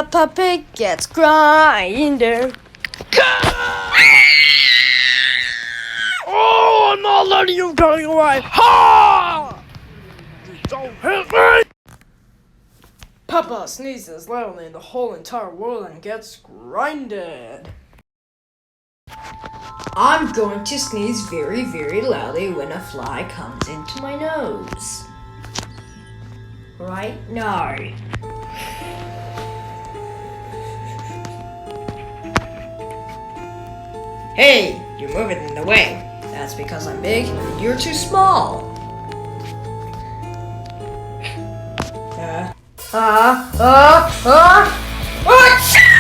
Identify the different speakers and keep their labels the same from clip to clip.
Speaker 1: Peppa Pig gets grinder.
Speaker 2: Oh, I'm not letting you get away! Ha! Don't hit me!
Speaker 1: Peppa sneezes loudly in the whole entire world and gets grinded. I'm going to sneeze very, very loudly when a fly comes into my nose. Right now. Hey, you're moving in the way. That's because I'm big and you're too small. Achoo!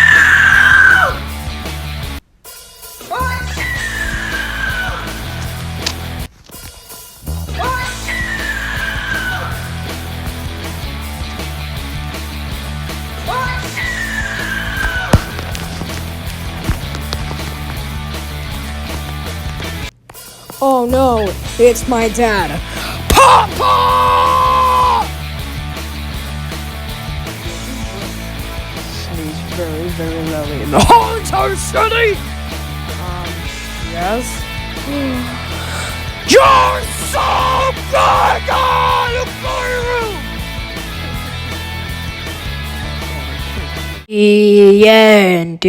Speaker 2: Oh no, it's my dad. Papa! Sneeze very, very loudly in the whole entire city! Yes? You're so big on the fire room!
Speaker 1: The end.